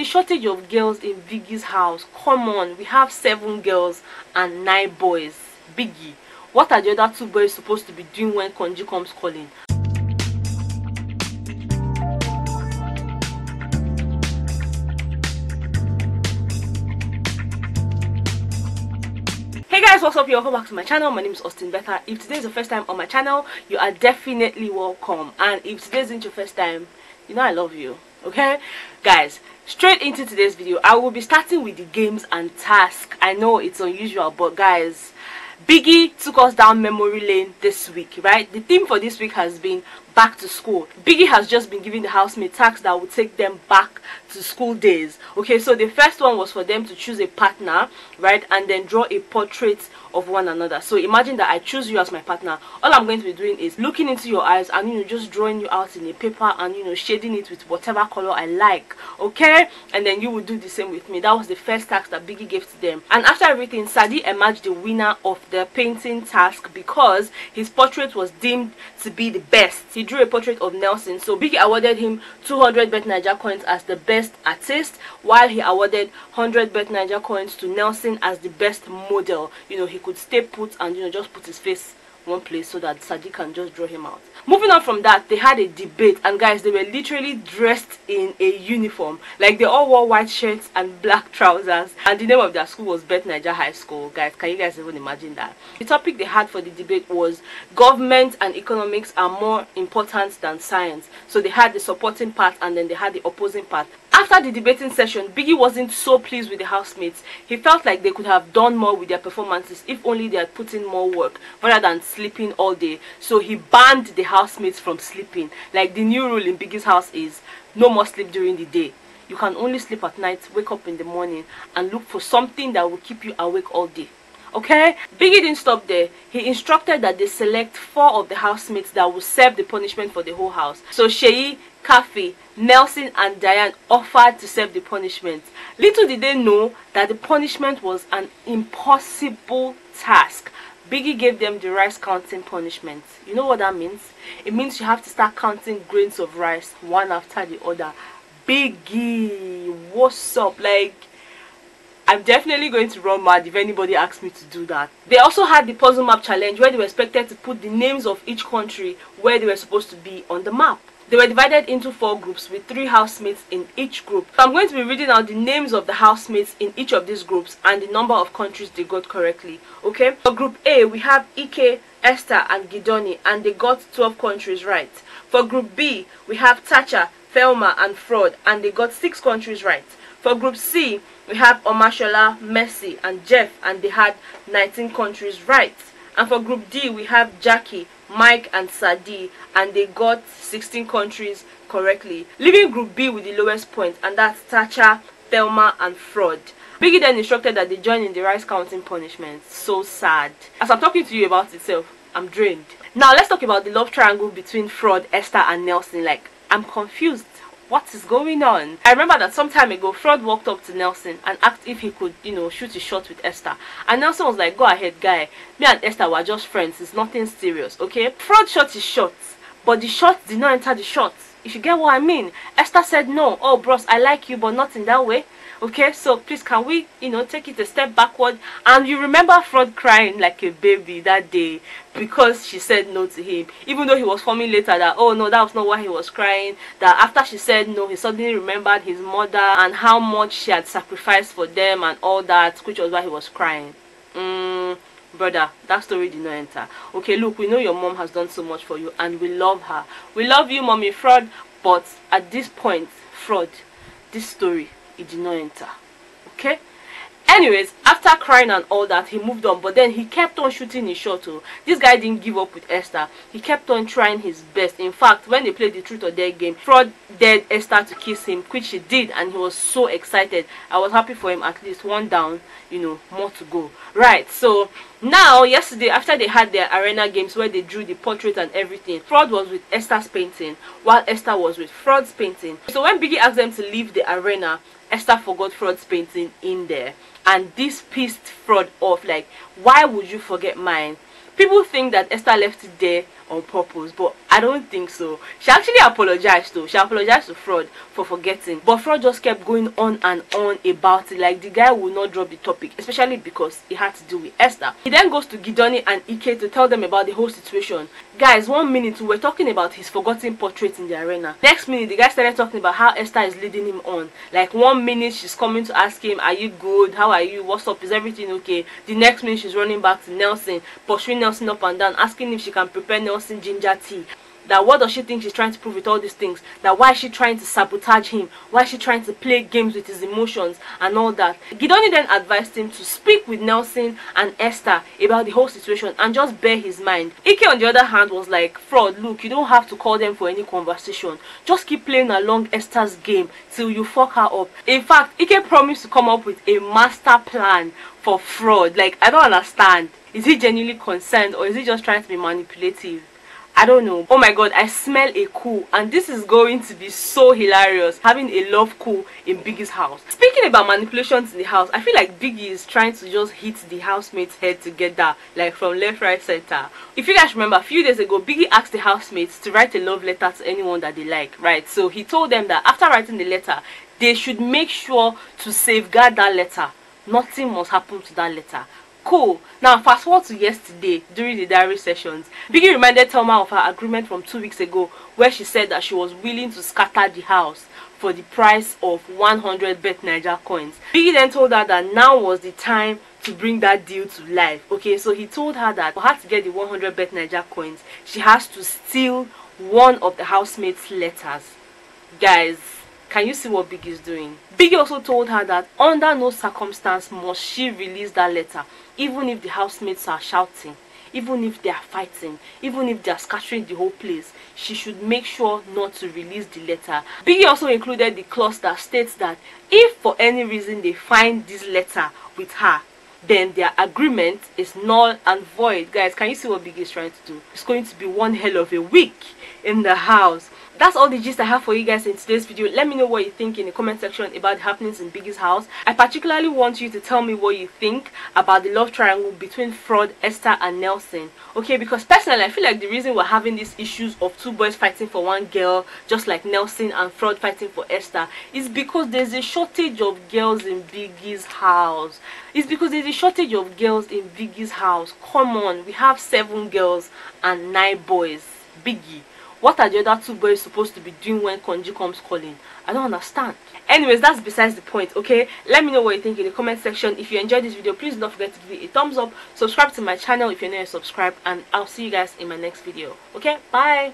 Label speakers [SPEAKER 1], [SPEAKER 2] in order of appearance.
[SPEAKER 1] shortage of girls in Biggie's house. Come on, we have 7 girls and 9 boys. Biggie, what are the other 2 boys supposed to be doing when Konji comes calling? Hey guys, what's up? Welcome back to my channel. My name is Austin Beta. If today is your first time on my channel, you are definitely welcome. And if today isn't your first time, you know I love you. Okay guys, straight into today's video. I will be starting with the games and tasks. I know it's unusual, but guys, Biggie took us down memory lane this week, right? The theme for this week has been back to school. Biggie has just been giving the housemates tasks that will take them back to school days. Okay, so the first one was for them to choose a partner, right, and then draw a portrait of one another. So imagine that I choose you as my partner. All I'm going to be doing is looking into your eyes and just drawing you out in a paper and shading it with whatever color I like. Okay, and then you will do the same with me. That was the first task that Biggie gave to them. And after everything, Sadi emerged the winner of the painting task because his portrait was deemed to be the best. He drew a portrait of Nelson, so Biggie awarded him 200 Bet Naija coins as the best artist, while he awarded 100 Bet Naija coins to Nelson as the best model. He could stay put and just put his face one place so that Sadi can just draw him out. Moving on from that, they had a debate, and guys, they were literally dressed in a uniform. Like, they all wore white shirts and black trousers, and the name of their school was Bet Naija High School. Guys, can you guys even imagine that? The topic they had for the debate was government and economics are more important than science. So they had the supporting part and then they had the opposing part. After the debating session, Biggie wasn't so pleased with the housemates. He felt like they could have done more with their performances if only they had put in more work rather than sleeping all day. So he banned the housemates from sleeping. Like, the new rule in Biggie's house is no more sleep during the day. You can only sleep at night, wake up in the morning and look for something that will keep you awake all day. Okay, Biggie didn't stop there. He instructed that they select 4 of the housemates that will serve the punishment for the whole house. So Sheyi, Kafi, Nelson and Diane offered to serve the punishment. Little did they know that the punishment was an impossible task. Biggie gave them the rice counting punishment. You know what that means? It means you have to start counting grains of rice one after the other. Biggie, what's up? Like, I'm definitely going to run mad if anybody asks me to do that. They also had the puzzle map challenge where they were expected to put the names of each country where they were supposed to be on the map. They were divided into 4 groups with 3 housemates in each group. So I'm going to be reading out the names of the housemates in each of these groups and the number of countries they got correctly. Okay? For group A, we have Ike, Esther and Gidoni, and they got 12 countries right. For group B, we have Tacha, Thelma and Fraud, and they got 6 countries right. For group C, we have Omashola, Mercy and Jeff, and they had 19 countries right. And for group D, we have Jackie, Mike and Sadi, and they got 16 countries correctly, leaving group B with the lowest point, and that's Tacha, Thelma and Fraud. Biggie then instructed that they join in the rice counting punishment. So sad. As I'm talking to you about itself, I'm drained. Now let's talk about the love triangle between Fraud, Esther and Nelson. Like, I'm confused. What is going on? I remember that some time ago, Fraud walked up to Nelson and asked if he could, shoot his shot with Esther. And Nelson was like, go ahead, guy. Me and Esther were just friends. It's nothing serious, okay? Fraud shot his shots, but the shots did not enter the shots. If you get what I mean. Esther said, no, oh, bros, I like you, but not in that way. Okay, so please, can we, take it a step backward? And you remember Fraud crying like a baby that day because she said no to him, even though he was forming later that, oh no, that was not why he was crying. That after she said no, he suddenly remembered his mother and how much she had sacrificed for them and all that, which was why he was crying. Brother, that story did not enter. Okay, look, we know your mom has done so much for you and we love her. We love you, mommy Fraud, but at this point, Fraud, this story, it did not enter. Okay? Anyways, after crying and all that, he moved on, but then he kept on shooting his shot. This guy didn't give up with Esther. He kept on trying his best. In fact, when they played the truth or dare game, Fraud dared Esther to kiss him, which she did, and he was so excited. I was happy for him. At least one down, more to go. Right, so now yesterday, after they had their arena games where they drew the portrait and everything, Fraud was with Esther's painting while Esther was with Fraud's painting. So when Biggie asked them to leave the arena, Esther forgot Fraud's painting in there, and this pissed Fraud off. Like, why would you forget mine? People think that Esther left it there on purpose, but I don't think so. She actually apologized though. She apologized to Fraud for forgetting, but Fraud just kept going on and on about it. Like, the guy would not drop the topic, especially because it had to do with Esther. He then goes to Gidoni and Ike to tell them about the whole situation. Guys, 1 minute we were talking about his forgotten portrait in the arena. Next minute the guy started talking about how Esther is leading him on. Like, 1 minute she's coming to ask him, are you good, how are you, what's up, is everything okay? The next minute she's running back to Nelson, pursuing Nelson up and down, asking if she can prepare Nelson ginger tea. That what does she think she's trying to prove with all these things? That why is she trying to sabotage him? Why is she trying to play games with his emotions and all that? Gidoni then advised him to speak with Nelson and Esther about the whole situation and just bear his mind. Ike on the other hand was like, Fraud, look, you don't have to call them for any conversation. Just keep playing along Esther's game till you fuck her up. In fact, Ike promised to come up with a master plan for Fraud. Like, I don't understand. Is he genuinely concerned or is he just trying to be manipulative? I don't know. Oh my god, I smell a coup, and this is going to be so hilarious, having a love coup in Biggie's house. Speaking about manipulations in the house, I feel like Biggie is trying to just hit the housemates' head together, like from left, right, center. If you guys remember, a few days ago, Biggie asked the housemates to write a love letter to anyone that they like, right? So he told them that after writing the letter, they should make sure to safeguard that letter. Nothing must happen to that letter. Cool. Now fast forward to yesterday during the diary sessions. Biggie reminded Thelma of her agreement from 2 weeks ago, where she said that she was willing to scatter the house for the price of 100 Bet Naija coins. Biggie then told her that now was the time to bring that deal to life. Okay, so he told her that for her to get the 100 Bet Naija coins, she has to steal one of the housemates' letters. Guys, can you see what Biggie is doing? Biggie also told her that under no circumstance must she release that letter, even if the housemates are shouting, even if they are fighting, even if they are scattering the whole place. She should make sure not to release the letter. Biggie also included the clause that states that if for any reason they find this letter with her, then their agreement is null and void. Guys, can you see what Biggie is trying to do? It's going to be one hell of a week in the house. That's all the gist I have for you guys in today's video. Let me know what you think in the comment section about the happenings in Biggie's house. I particularly want you to tell me what you think about the love triangle between Fraud, Esther and Nelson. Okay, because personally I feel like the reason we're having these issues of two boys fighting for one girl, just like Nelson and Fraud fighting for Esther, is because there's a shortage of girls in Biggie's house. It's because there's a shortage of girls in Biggie's house. Come on, we have 7 girls and 9 boys. Biggie, what are the other 2 boys supposed to be doing when Konji comes calling? I don't understand. Anyways, that's besides the point, okay? Let me know what you think in the comment section. If you enjoyed this video, please don't forget to give it a thumbs up. Subscribe to my channel if you're not yet subscribed, and I'll see you guys in my next video. Okay, bye.